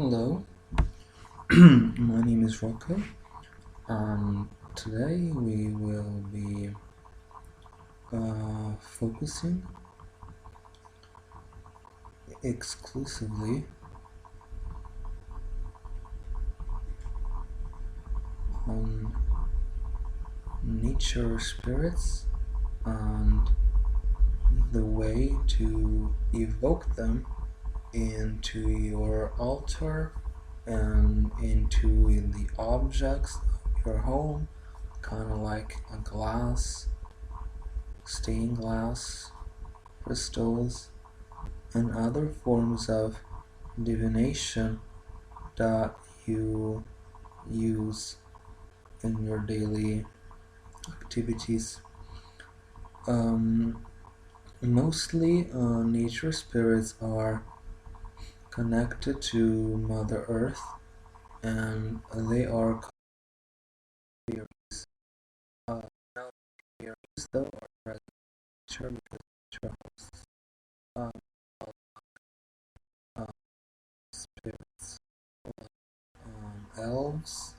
Hello, my name is Rocco, and today we will be focusing exclusively on nature spirits and the way to evoke them into your altar and into the objects of your home, kind of like a glass, stained glass, crystals, and other forms of divination that you use in your daily activities. Um, Mostly, nature spirits are connected to Mother Earth, and they are called fairies. Uh, Now, fairies though are present in nature because nature hosts um, uh, spirits, elves,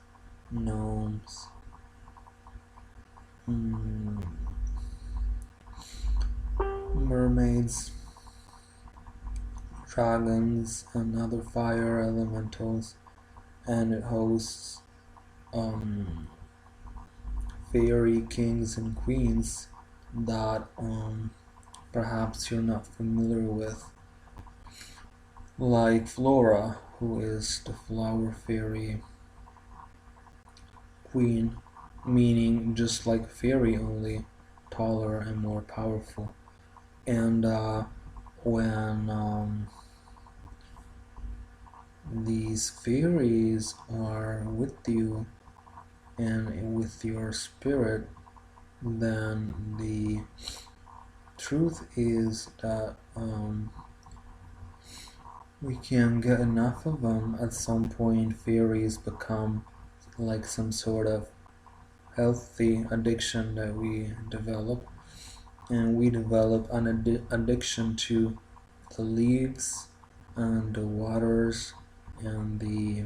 gnomes, mm, mermaids, dragons, and other fire elementals, and it hosts um, fairy kings and queens that perhaps you're not familiar with, like Flora, who is the flower fairy queen, meaning just like fairy, only taller and more powerful. And when these fairies are with you and with your spirit, then the truth is that we can't get enough of them. At some point, fairies become like some sort of healthy addiction that we develop, and we develop an addiction to the leaves and the waters and the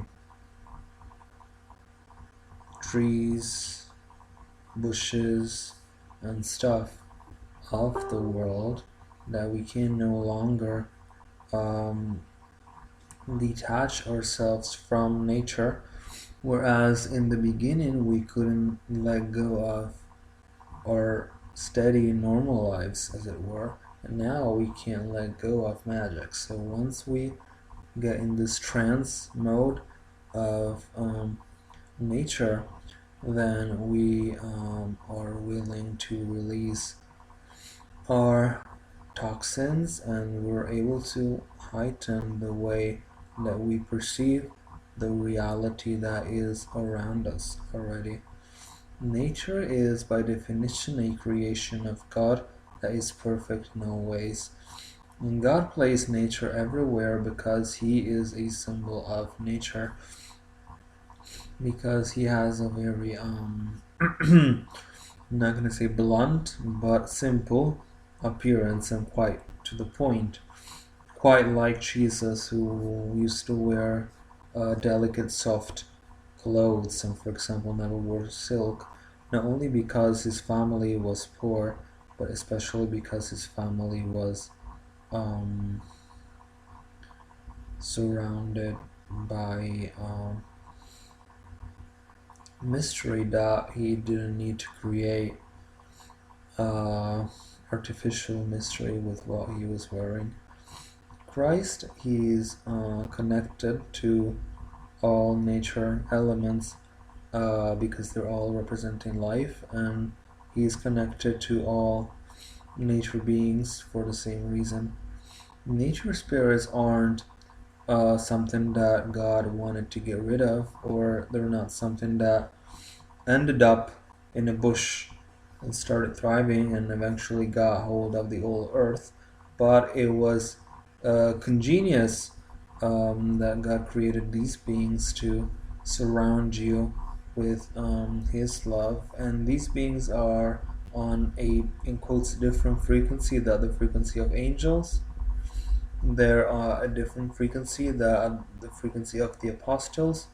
trees, bushes, and stuff of the world that we can no longer um, detach ourselves from nature. Whereas in the beginning, we couldn't let go of our steady, normal lives, as it were, and now we can't let go of magic. So once we get in this trance mode of nature, then we are willing to release our toxins, and we're able to heighten the way that we perceive the reality that is around us already. Nature is by definition a creation of God that is perfect in all ways. And God placed nature everywhere because He is a symbol of nature, because He has a very I'm not gonna say blunt, but simple appearance and quite to the point. Quite like Jesus, who used to wear delicate, soft clothes and, for example, never wore silk, not only because his family was poor, but especially because his family was um, surrounded by mystery that he didn't need to create artificial mystery with what he was wearing. Christ, he is connected to all nature elements because they're all representing life, and he is connected to all nature beings for the same reason. Nature spirits aren't something that God wanted to get rid of, or they're not something that ended up in a bush and started thriving and eventually got hold of the old earth, but it was congenious that God created these beings to surround you with His love, and these beings are on a, in quotes, different frequency than the frequency of angels, There are a different frequency, the frequency of the apostles,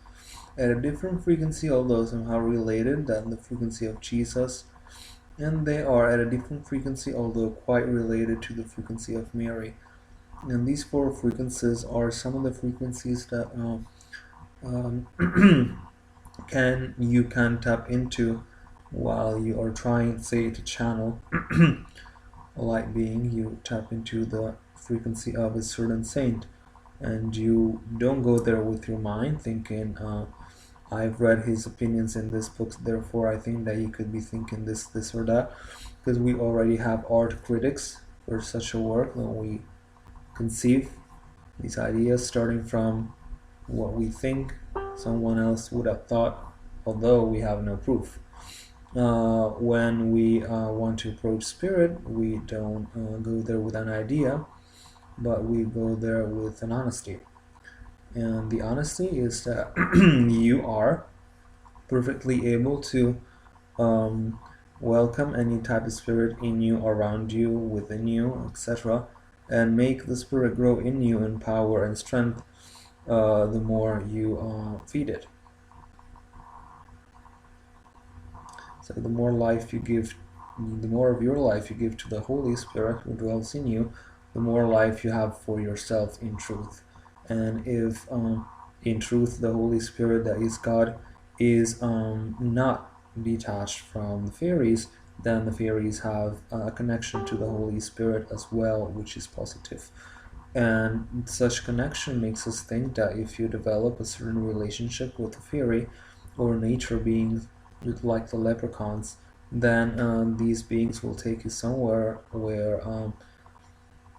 at a different frequency, although somehow related, than the frequency of Jesus, and they are at a different frequency, although quite related to the frequency of Mary. And these four frequencies are some of the frequencies that um, you can tap into while you are trying, say, to channel a light being. You tap into the frequency of a certain saint, and you don't go there with your mind thinking, I've read his opinions in this book, therefore I think that he could be thinking this or that, because we already have art critics for such a work when we conceive these ideas starting from what we think someone else would have thought, although we have no proof. When we want to approach spirit, we don't go there with an idea, but we go there with an honesty. And the honesty is that you are perfectly able to welcome any type of spirit in you, around you, within you, etc., and make the spirit grow in you in power and strength the more you feed it. So the more life you give, the more of your life you give to the Holy Spirit who dwells in you, the more life you have for yourself in truth. And if in truth the Holy Spirit, that is God, is not detached from the fairies, then the fairies have a connection to the Holy Spirit as well, which is positive. And such connection makes us think that if you develop a certain relationship with a fairy or nature beings, like the leprechauns, then these beings will take you somewhere where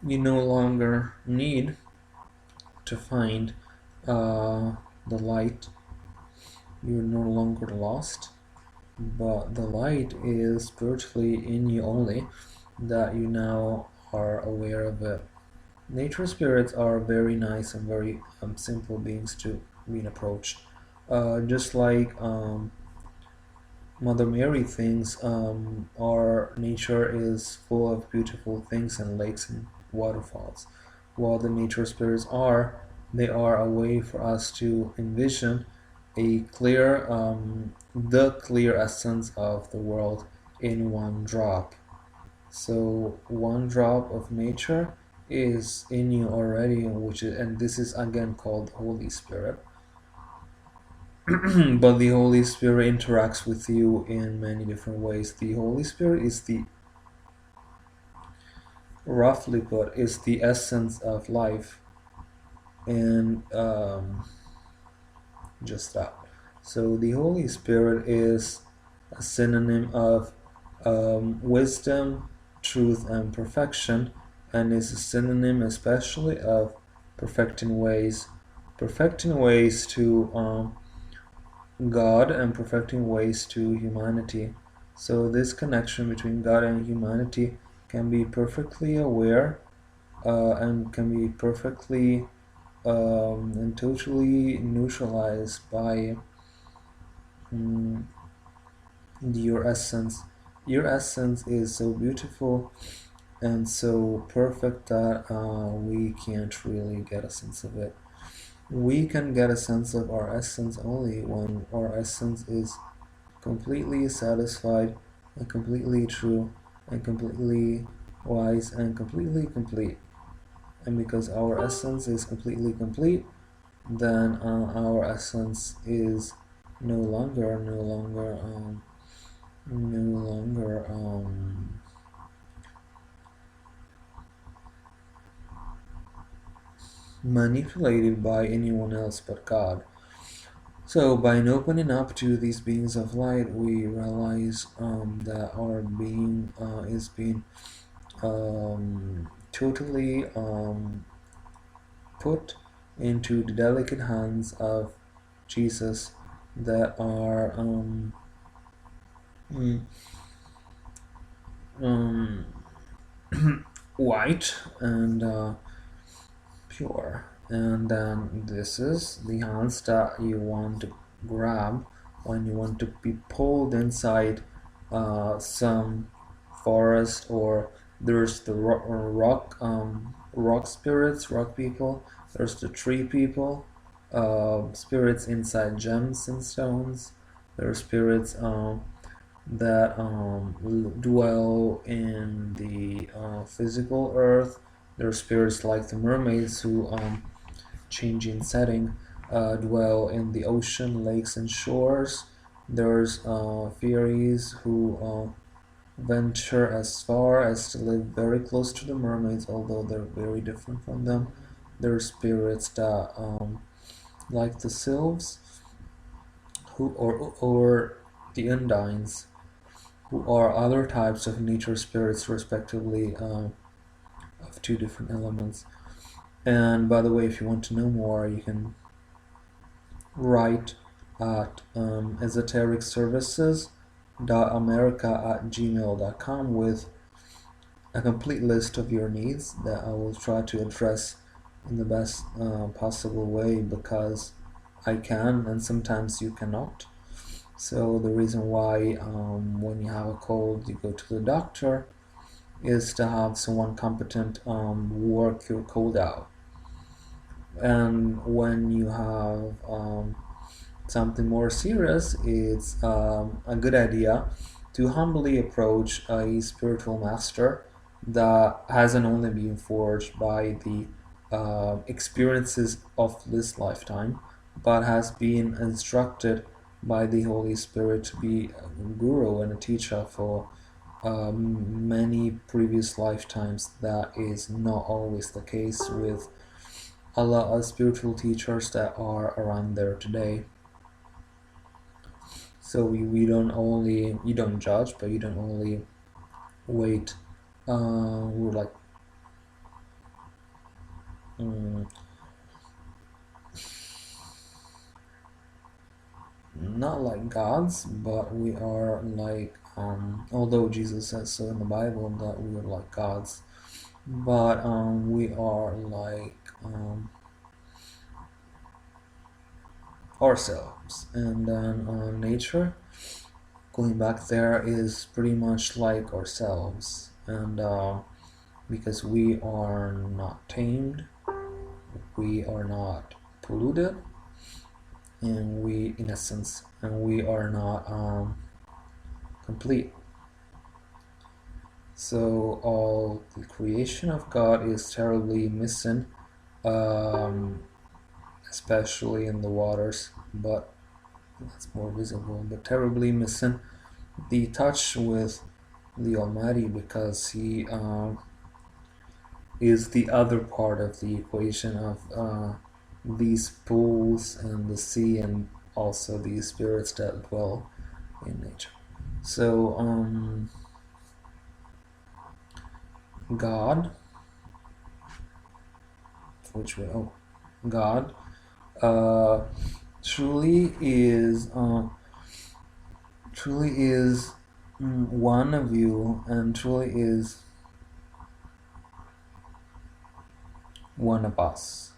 you no longer need to find the light. You're no longer lost, but the light is spiritually in you only, that you now are aware of it. Nature spirits are very nice and very simple beings to be approached. Just like Mother Mary thinks our nature is full of beautiful things and lakes and waterfalls. While the nature spirits are, they are a way for us to envision a clear, the clear essence of the world in one drop. So one drop of nature is in you already, and this is again called Holy Spirit. But the Holy Spirit interacts with you in many different ways. The Holy Spirit is roughly put, is the essence of life, and just that. So the Holy Spirit is a synonym of wisdom, truth, and perfection, and is a synonym especially of perfecting ways to God and perfecting ways to humanity. So this connection between God and humanity can be perfectly aware and can be perfectly and totally neutralized by your essence. Your essence is so beautiful and so perfect that we can't really get a sense of it. We can get a sense of our essence only when our essence is completely satisfied and completely true and completely wise and completely complete. And because our essence is completely complete, then our essence is no longer manipulated by anyone else but God. So by opening up to these beings of light, we realize that our being is being totally put into the delicate hands of Jesus, that are mm, um, white and pure. And then this is the hands that you want to grab when you want to be pulled inside some forest or There's the rock spirits, rock people. There's the tree people, spirits inside gems and stones. There are spirits that dwell in the physical earth. There are spirits like the mermaids who, changing setting, dwell in the ocean, lakes, and shores. There's fairies who venture as far as to live very close to the mermaids, although they're very different from them. There are spirits that, like the sylphs, or the undines, who are other types of nature spirits, respectively, of two different elements. And by the way, if you want to know more, you can write at esotericservices.america@gmail.com with a complete list of your needs that I will try to address in the best possible way, because I can and sometimes you cannot. So the reason why, when you have a cold you go to the doctor, is to have someone competent work your cold out. And when you have something more serious, it's a good idea to humbly approach a spiritual master that hasn't only been forged by the experiences of this lifetime, but has been instructed by the Holy Spirit to be a guru and a teacher for many previous lifetimes. That is not always the case with a lot of spiritual teachers that are around there today. So we don't only, you don't judge, but you don't only wait. We're like, not like gods, but we are like, although Jesus says so in the Bible that we are like gods, but we are like ourselves. And then nature, going back there, is pretty much like ourselves. And because we are not tamed, we are not polluted, and we, in essence, and we are not complete. So all the creation of God is terribly missing, especially in the waters, but that's more visible, but terribly missing the touch with the Almighty, because He is the other part of the equation of these pools and the sea, and also these spirits that dwell in nature. So God, which way? Oh, God truly is one of you, and truly is one of us.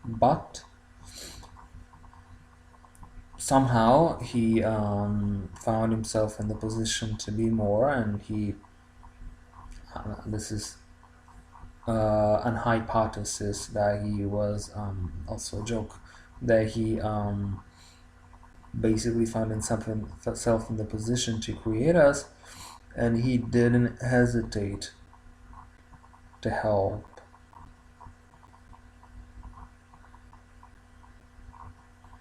But somehow he found himself in the position to be more, and he this is an hypothesis that he was also a joke, that he basically found himself in the position to create us, and he didn't hesitate to help.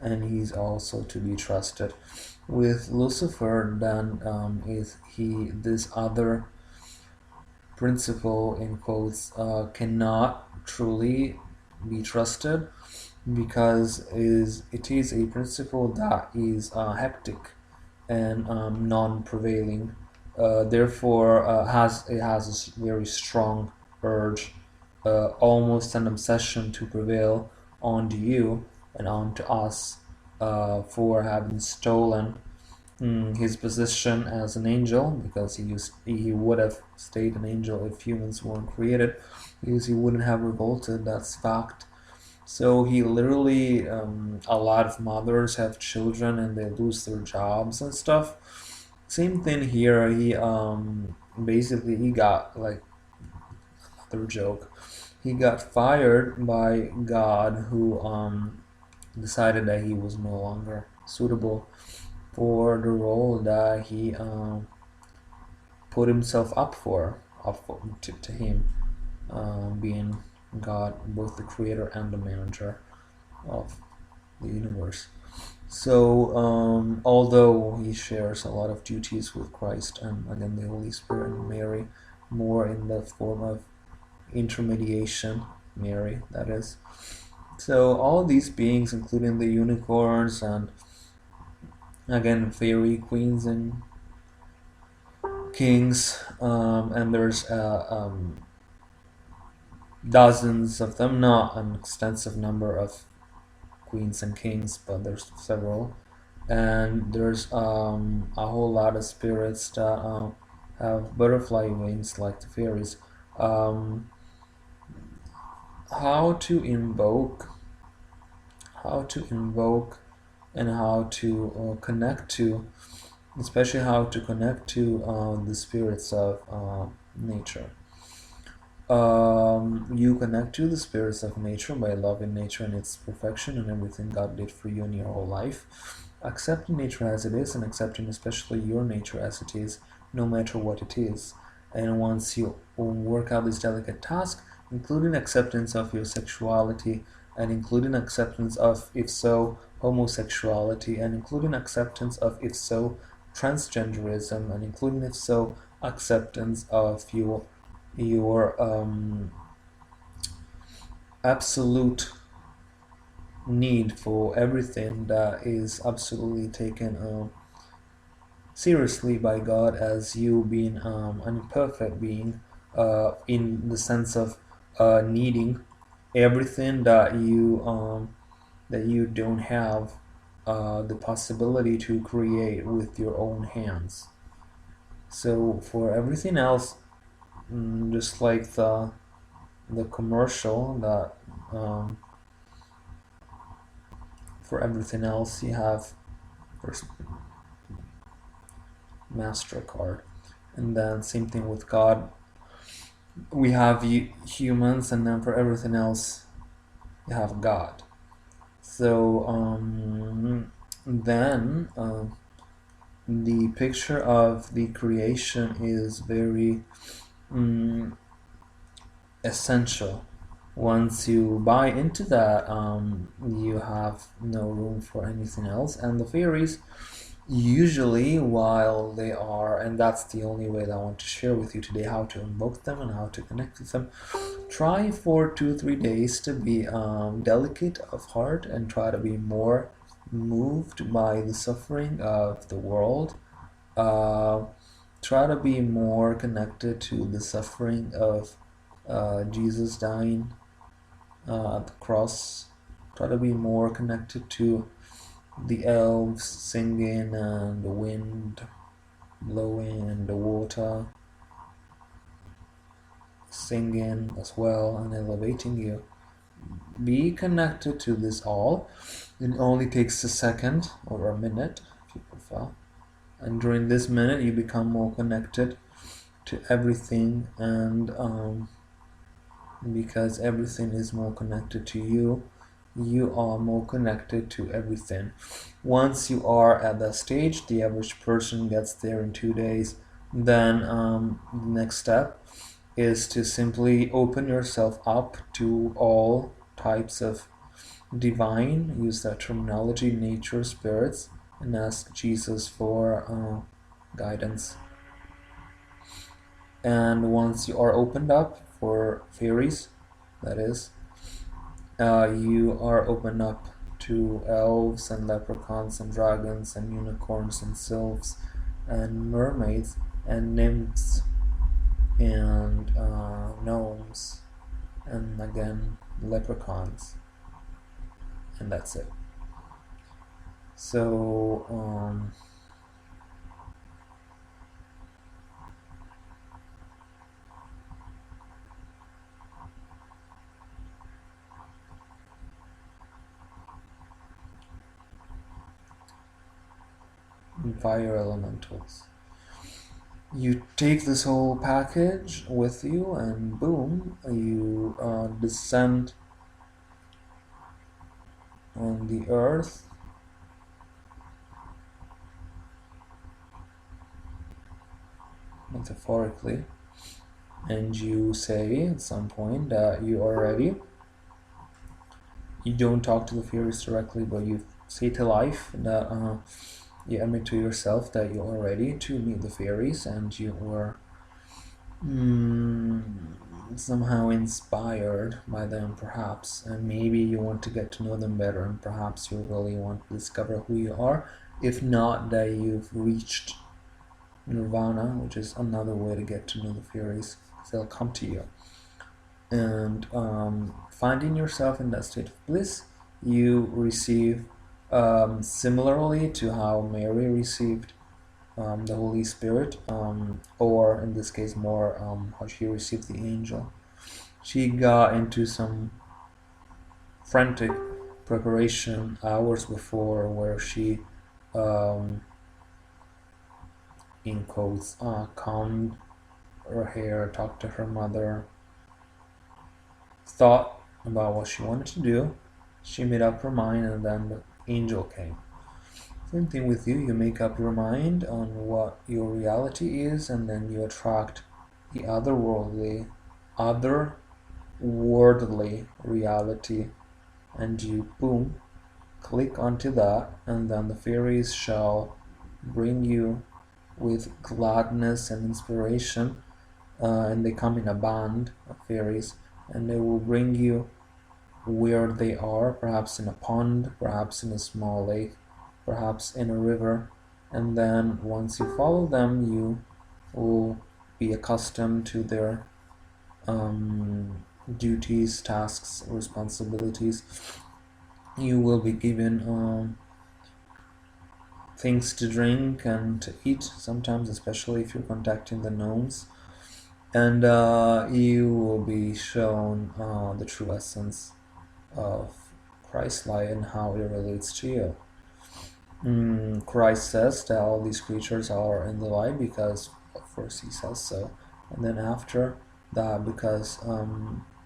And he's also to be trusted. With Lucifer, then, is he this other principle, in quotes, cannot truly be trusted, because it is a principle that is hectic and non-prevailing. Therefore, it has a very strong urge, almost an obsession, to prevail onto you and onto us, for having stolen his position as an angel, because he would have stayed an angel if humans weren't created, because he wouldn't have revolted. That's fact. So he literally, a lot of mothers have children and they lose their jobs and stuff. Same thing here. He basically he got like their joke. He got fired by God, who decided that he was no longer suitable for the role that he put himself up for to him, being God, both the creator and the manager of the universe. So, although he shares a lot of duties with Christ and again the Holy Spirit and Mary, more in the form of intermediation, Mary, that is. So, all these beings, including the unicorns and again fairy queens and kings, and there's dozens of them, not an extensive number of queens and kings, but there's several. And there's a whole lot of spirits that have butterfly wings like the fairies. Um, how to invoke, and how to connect to, especially how to connect to the spirits of nature. You connect to the spirits of nature by loving nature and its perfection and everything God did for you in your whole life. Accepting nature as it is and accepting especially your nature as it is, no matter what it is. And once you work out this delicate task, including acceptance of your sexuality, and including acceptance of, if so, homosexuality, and including acceptance of, if so, transgenderism, and including, if so, acceptance of your absolute need for everything that is absolutely taken seriously by God as you being an imperfect being, in the sense of needing everything that you don't have the possibility to create with your own hands. So for everything else, just like the commercial that for everything else you have first MasterCard, and then same thing with God. We have humans, and then for everything else you have God. So then the picture of the creation is very essential. Once you buy into that, you have no room for anything else. And the fairies, usually, while they are, and that's the only way that I want to share with you today, how to invoke them and how to connect with them. Try for 2-3 days to be delicate of heart and try to be more moved by the suffering of the world. Try to be more connected to the suffering of Jesus dying at the cross. Try to be more connected to the elves singing and the wind blowing and the water singing as well and elevating you. Be connected to this all. It only takes a second or a minute if you prefer. And during this minute you become more connected to everything, and because everything is more connected to you, you are more connected to everything. Once you are at that stage, the average person gets there in 2 days. Then the next step is to simply open yourself up to all types of divine, use that terminology, nature, spirits, and ask Jesus for guidance. And once you are opened up for fairies, that is, you are opened up to elves and leprechauns and dragons and unicorns and sylphs and mermaids and nymphs and gnomes and again leprechauns, and that's it. So fire elementals. You take this whole package with you, and boom, you descend on the earth, metaphorically, and you say at some point that you are ready. You don't talk to the fairies directly, but you say to life that you admit to yourself that you are ready to meet the fairies, and you are somehow inspired by them, perhaps, and maybe you want to get to know them better, and perhaps you really want to discover who you are. If not, that you've reached nirvana, which is another way to get to know the fairies, because they'll come to you. And finding yourself in that state of bliss, you receive, similarly to how Mary received the Holy Spirit, or in this case more how she received the angel. She got into some frantic preparation hours before, where she, in quotes, combed her hair, talked to her mother, thought about what she wanted to do. She made up her mind, and then the angel came. Same thing with you. You make up your mind on what your reality is, and then you attract the otherworldly reality, and you boom, click onto that, and then the fairies shall bring you with gladness and inspiration, and they come in a band of fairies, and they will bring you where they are, perhaps in a pond, perhaps in a small lake, perhaps in a river, and then once you follow them, you will be accustomed to their duties, tasks, responsibilities. You will be given things to drink and to eat, sometimes, especially if you're contacting the gnomes, and you will be shown the true essence of Christ's light and how it relates to you. Christ says that all these creatures are in the light because, first he says so, and then after that, because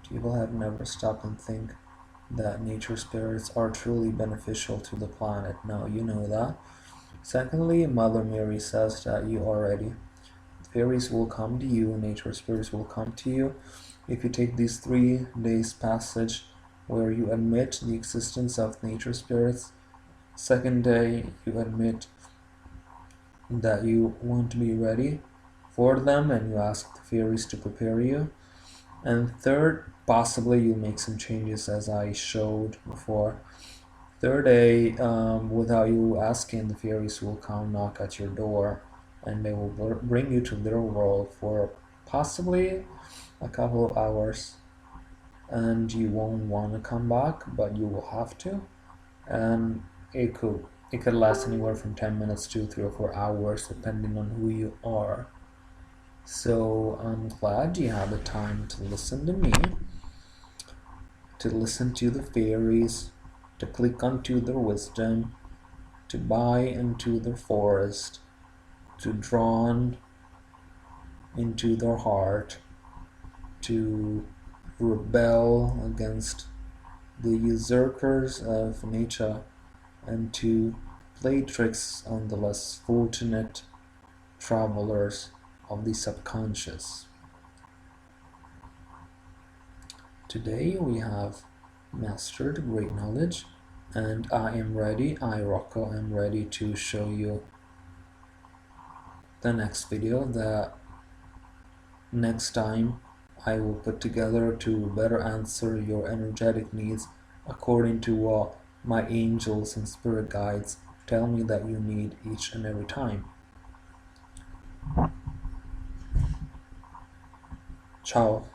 people have never stopped and think that nature spirits are truly beneficial to the planet. Now you know that. Secondly, Mother Mary says that you are ready. Fairies will come to you, nature spirits will come to you, if you take these 3 days passage where you admit the existence of nature spirits. Second day, you admit that you want to be ready for them, and you ask the fairies to prepare you. And third, possibly you make some changes, as I showed before. Third day, without you asking, the fairies will come knock at your door, and they will bring you to their world for possibly a couple of hours, and you won't want to come back, but you will have to. And it could last anywhere from 10 minutes to 3 or 4 hours, depending on who you are. So I'm glad you had the time to listen to me, to listen to the fairies, to click onto their wisdom, to buy into their forest, to drawn into their heart, to rebel against the usurpers of nature, and to play tricks on the less fortunate travelers of the subconscious. Today we have mastered great knowledge, and I am ready, Rocco, am ready to show you the next video that next time I will put together to better answer your energetic needs according to what my angels and spirit guides tell me that you need each and every time. Ciao.